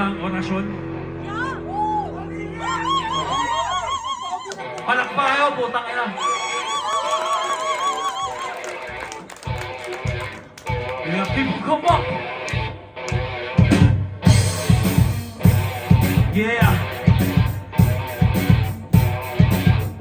ng orasyon? Palakpa kayo, putang ina. Yeah, people come up. Yeah.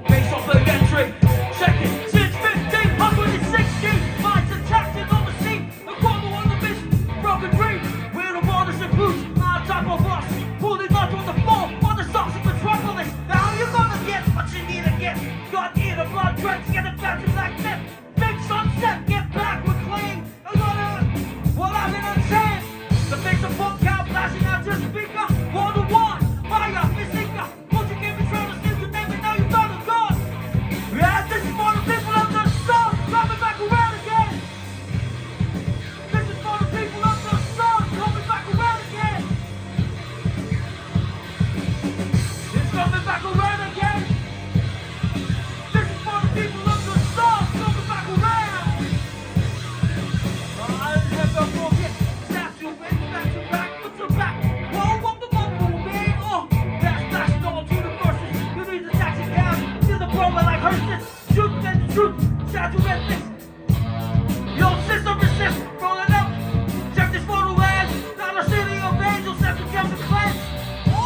Face off electric. Check it. Since 1560, minds attracted on the sea. A quarter on the mist. Broken dreams. We're the waters and roots. On top of us. Pulling up on the floor. On the socks of metropolis. Now you're gonna get what you need to get. Got in a blood drenched. Get a bouncing like that. Big sunset. Get back with clean. What I've been unsaid. The mix of funk out flashing out your speaker. One to one. Fire, Missika. Won't you give me trouble? Since you never know you found a god. Yeah, this is for the people of the sun. Coming back around again. This is for the people of the sun. Coming back around again. It's coming back around again. This is for the people of the sun. Coming back around. I'll never forget. Snap you in back to back, put your back. Whoa, up the bubble, man. Oh, that's flashing all to the verses. You need the taxi cab. Feel the promo like hearses. Shoot and shoot. Shout to red this. Yo, system resist. Rolling up. Check this photo ad. Not a city of angels. Have to count the class.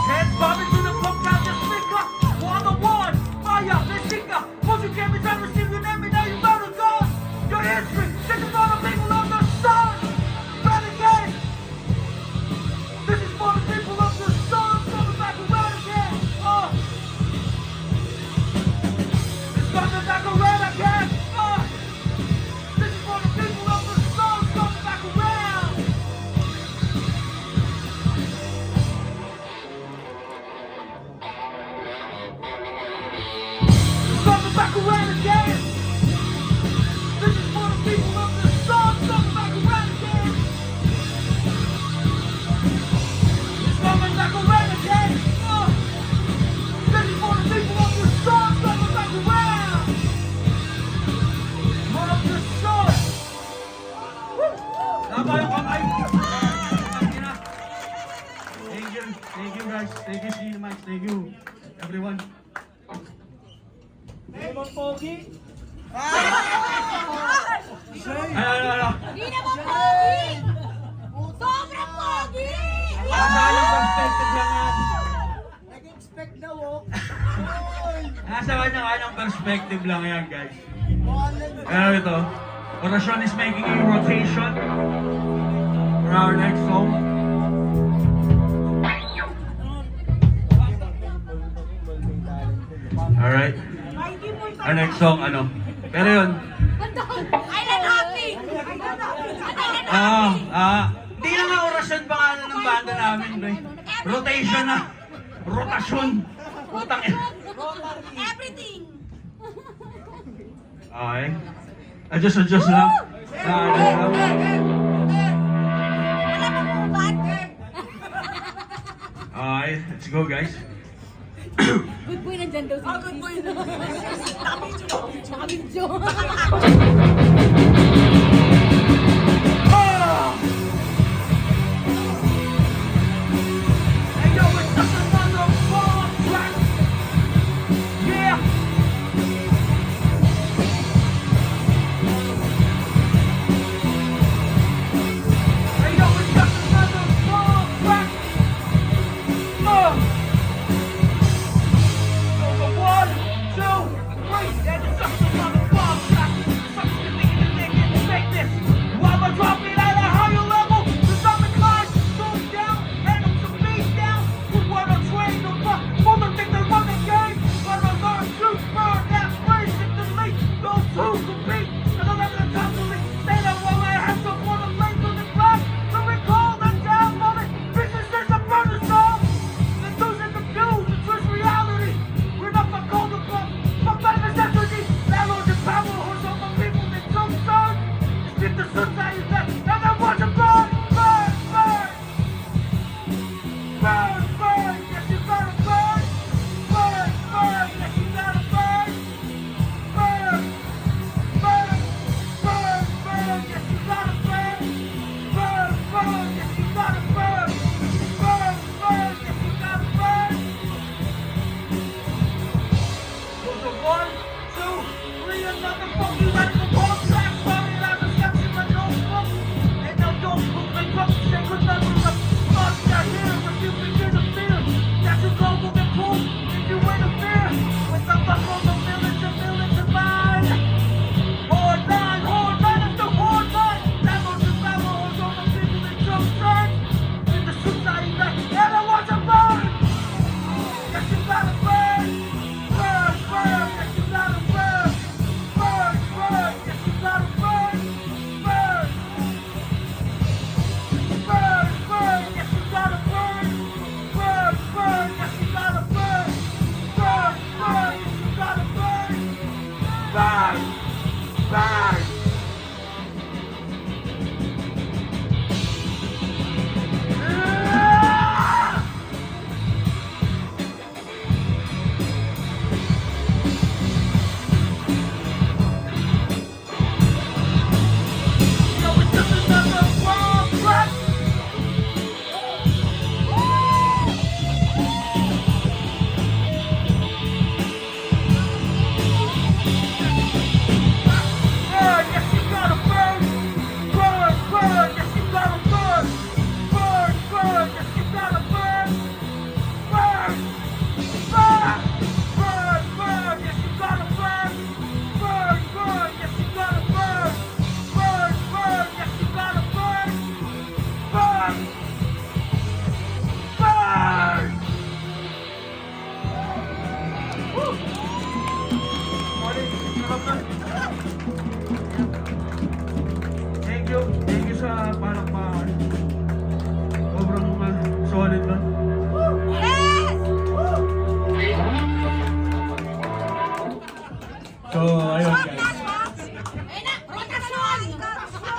Heads bobbing to the pump out the speaker. One on one. Fire, Missika. Won't you get me time to receive your name and now you gotta go. Your history. This is for the people of the sun. Renegade. This is for the people of the sun. Coming back around again. Oh. It's coming back around again. Oh. This is for the people of the sun. Coming back around. It's coming back around again. This is for the people of the sun. Coming back around again. It's coming back around again. Oh. This is for the people of the sun. Coming back around. More of the sun. Tama yung kamay. Thank you. Thank you guys. Thank you Cinemax. Thank you everyone. Ano? Hindi naman pogi! Sobrang pogi! Nasa kanyang perspective lang yan. Nag-expect daw, oh. Nasa kanyang perspective lang yan, guys. Pero ito, Orasyon is making a rotation for our next song. Alright. Our next song, ano? Pero yun, Island hopping! di na nga orasyon pangalan ng banda namin, bro. Rotation na. Rotasyon. Putang ina. Everything! Okay. Adjust lang. Wala pa po ubat? Okay, let's go guys. Good boy nandyan daw si good boy. Nakabidyo. Hey yo, it's just another bomb track. Yeah. Hey yo, it's just another bomb track. So the 1, 2, 3, and it's just another bomb track.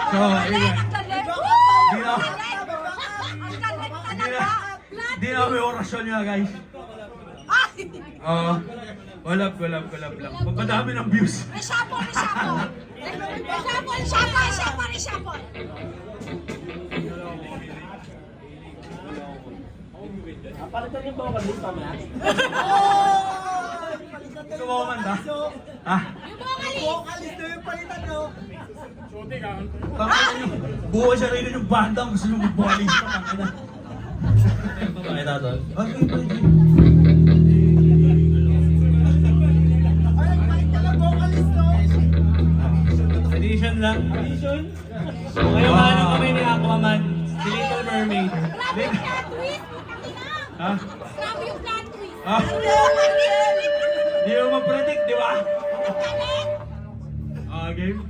So, Ang ayun. galing! Di na, Ang galing talaga! di na may orasyon nga guys. Ay! Oo. Walap lang. Papadami ng views. Reshuffle! Reshuffle! Gusto mo kumanta? Ah, Vocalist na yung palitan nyo. tangina nyo. Buo siya rin yung banda. Gusto nyo mag-vocalist pa. Tangina. Pakita tol. Okay, pwede. Ay, palit ka lang vocalist no. Edition lang. Edition? So ngayon mahanap kami ni Aquaman, si Little Mermaid. Grabe yung plot twist! Ha? Grabe yung plot twist! Ah, di mo ma-predict, di ba? Ah, game?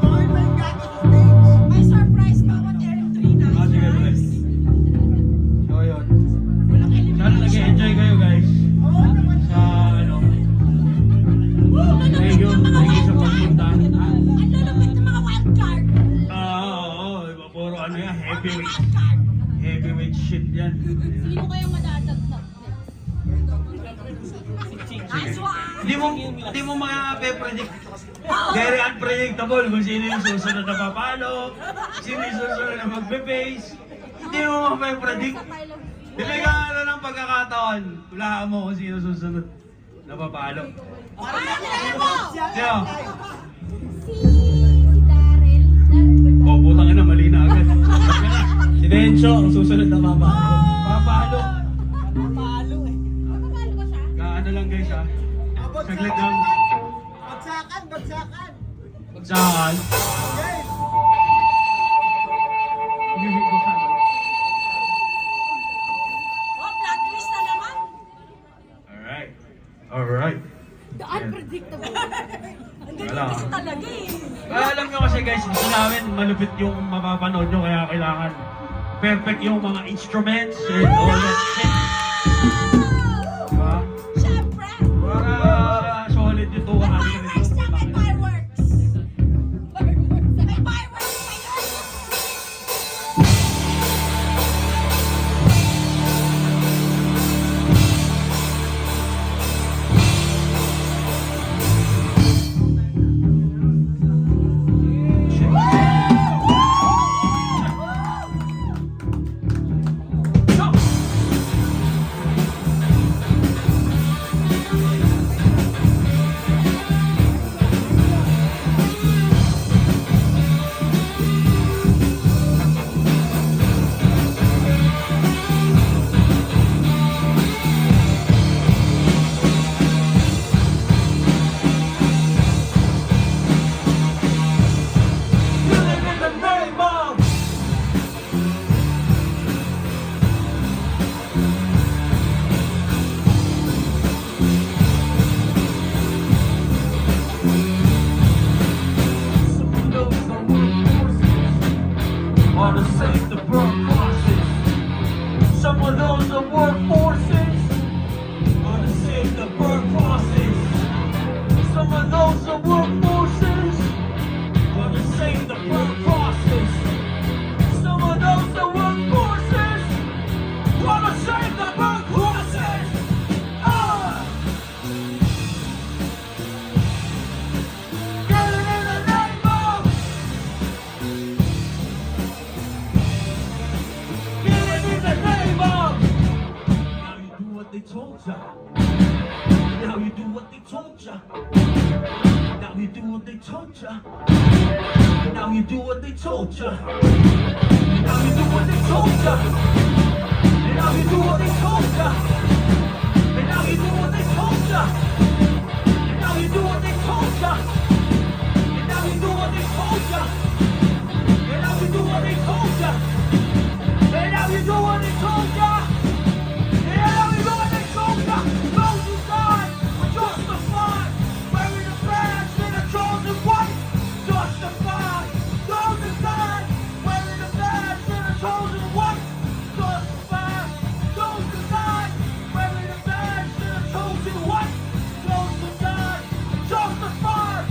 Tumakay pa yung gago sa stage. May surprise pa ako, Terry Trina. Ah, sige, pre. So, yun. Walang Sana elimination. nag-enjoy kayo, guys. Oo naman. Sa, ano, Ang thank you. lulupit ng mga Thank you sa wild card. pagpunta. Ang lulupit ng mga wild card. Oo. Puro ano yan, Mga heavyweight. wild card. Heavyweight shit yan. Sino kayong madadagdag? Nice one! Hindi mo makape-predict. Very unpredictable kung sino yung susunod na papalo, sino yung susunod na magbe-base. Hindi mo makape-predict. Bibigyan ka na ng pagkakataon. Hulaan mo kung sino susunod na papalo. Parang mo! Sino? Si Daryl. Oh, putang ina, mali na agad. Si Dencho, ang susunod na mama. Papalo. Papalo ba siya? Kaano lang guys ha. Saglit lang. Bagsakan. Saan? Guys, Oh, plot twist na naman. Alright. The unpredictable. Ang Wala. galing talaga eh. Kaya alam nyo kasi guys, gusto namin malupit yung mapapanood nyo kaya kailangan perfect yung mga instruments and all that shit. Diba? Siyempre. Para solid yung tuwa May natin fireworks na, may fireworks. May fireworks kayo. Killing in the name of Someone knows the workforces are to save the burn process. Someone knows the workforces are to save the burn process. Someone knows the workforces are to save the burn process. Someone knows the workforces are to save the burn process. Ah! Get it in the name of. Get it in the name of. Now you do what they told ya. Now you do what they told ya. Now you do what they told ya. Now you do what they told ya. Now you do what they told ya. And now you do what they told ya. And now you do what they told ya. And now you do what they told ya. And now you do what they told ya. And now you do what they told ya. And now you do what they told ya. And now you do what they told ya. Those who died were justified. Wearing the badge and the chosen white. Justified. Those who died wearing the badge and the chosen white. Justified. Those who died wearing the badge and the chosen white. Those who died justified.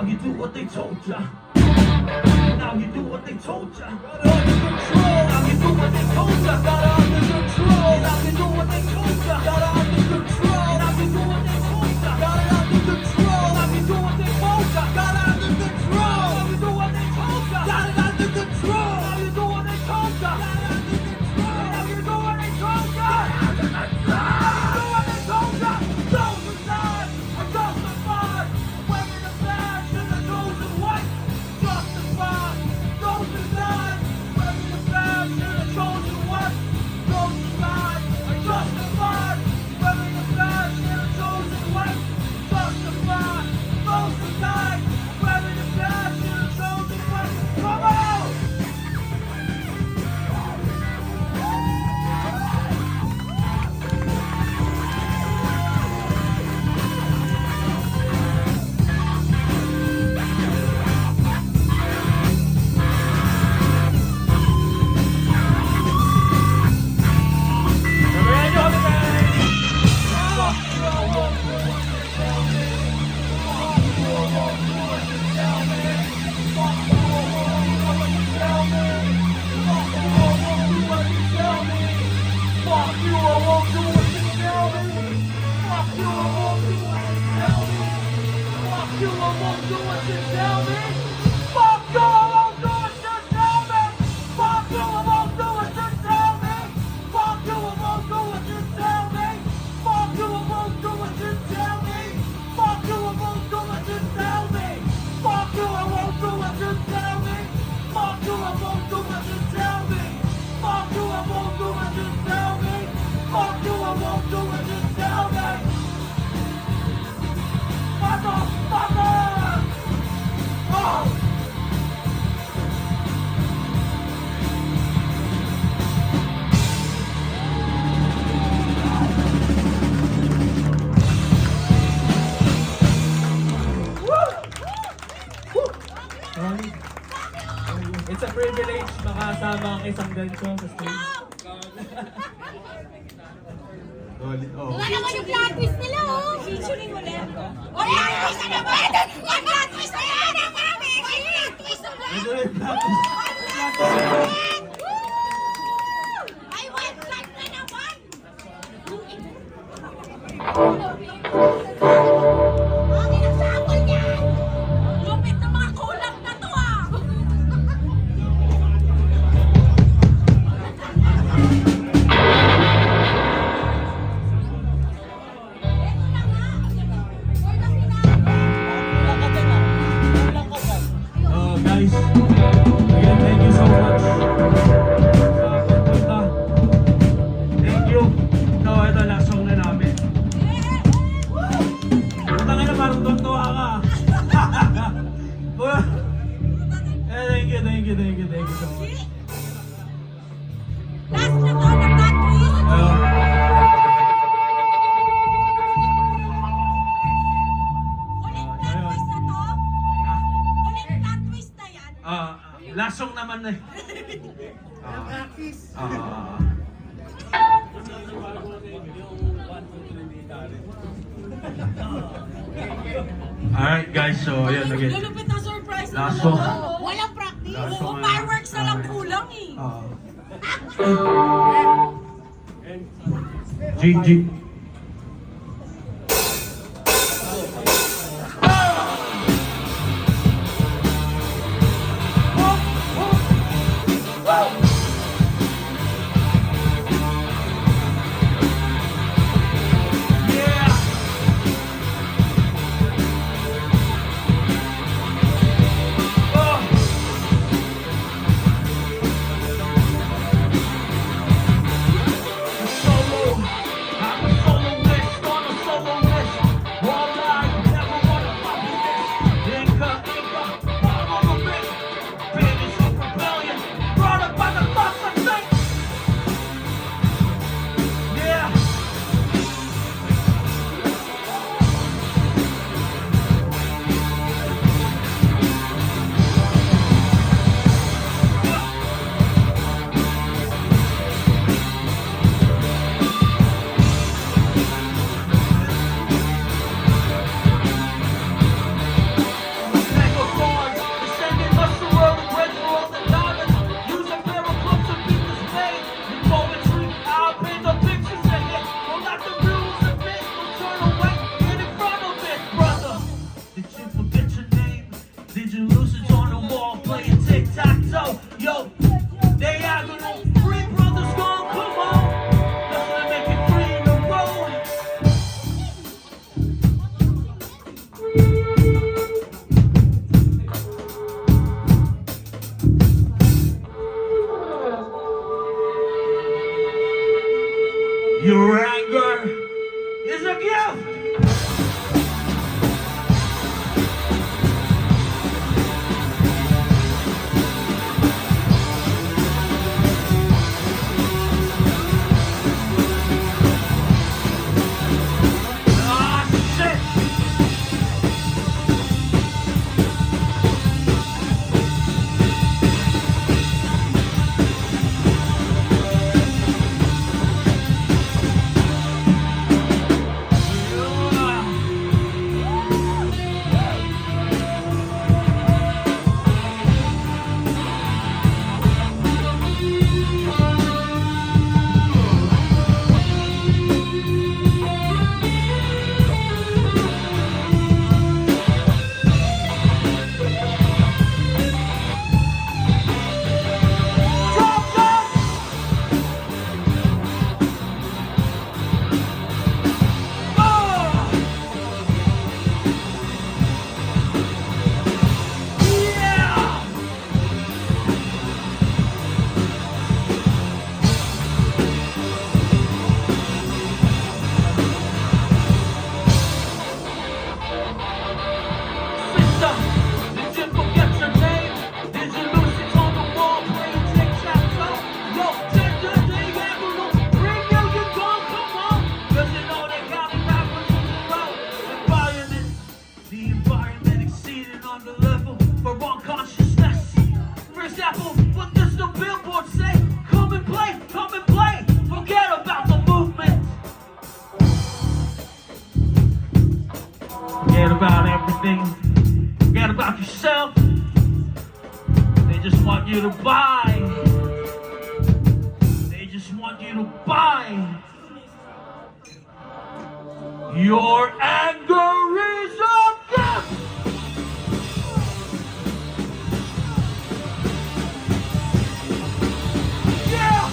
you do what they told ya. Now you do what they told ya. Got it under control. Now you do what they told ya. Got it under control. Now you do what they told ya. Got it under control. Now you do what they told ya. Got it under control. Now you do what they told ya. Got it under control. Now you do what they told ya. Got it under control. Now you do what they told ya. Got it under control. Now you do what they told ya. Now you do what they told ya. Those inside are justified. Wearing the badge and the chosen white. Justified. Those inside wearing the badge and the chosen white. Those inside are justified. Wearing the badge and the chosen white. Justified. Those inside wearing the badge and the chosen white. Come on! It's a privilege makasama ang isang ganso sa stage. Solid, oh. Wala naman yung plot twist nila, oh. Featuring mo lang. Oh, plot twist na naman! Yung plot twist na yan! Ang mami! Yung plot twist na naman! Ito yung plot I want plot na naman! Ang inasabol niyan! Lupit ng mga kulang na to, ah! Ito na nga! For the finale! Guys, again, thank you so much. Pagpunta. Thank you. Ikaw, ito, last song na namin. Punta nga na, parang tuwa ka. Thank you so much. Last na to, the plot twist! Ulit plot twist na to? Ulit plot twist na yan? Last song naman na. Alright guys, so yun again. Lulupit na surprise na Last naman. song. Walang practice. Last song. Fireworks na lang kulang eh. GG. Digital lucid on the wall playing tic-tac-toe. Yo, diagonal, three brothers gone, come on. Let's make it three in a row. Your anger is a gift. Ah, shit. Forget about everything. Forget about yourself. They just want you to buy. They just want you to buy. Your anger is a gift. Yeah.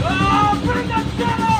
Oh, bring the dinner.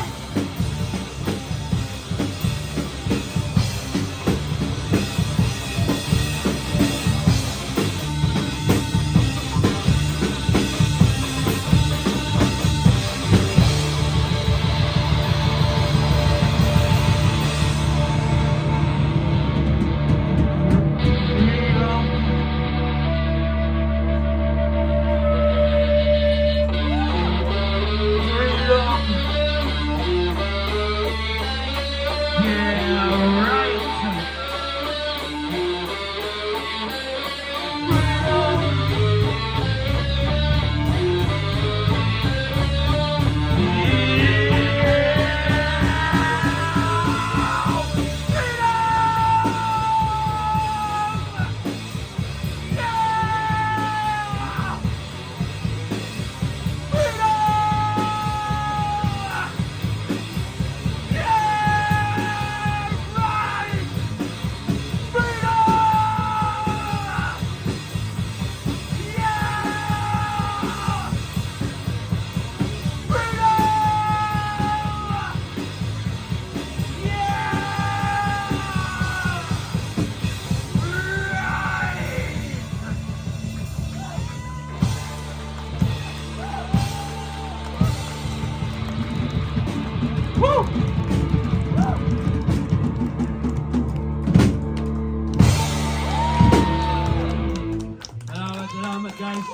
Salamat guys.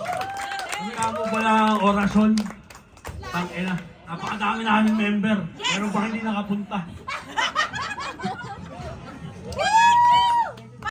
Kami mo pala ang orasyon. Tangina. Napakadami namin member. Pero ba hindi nakapunta?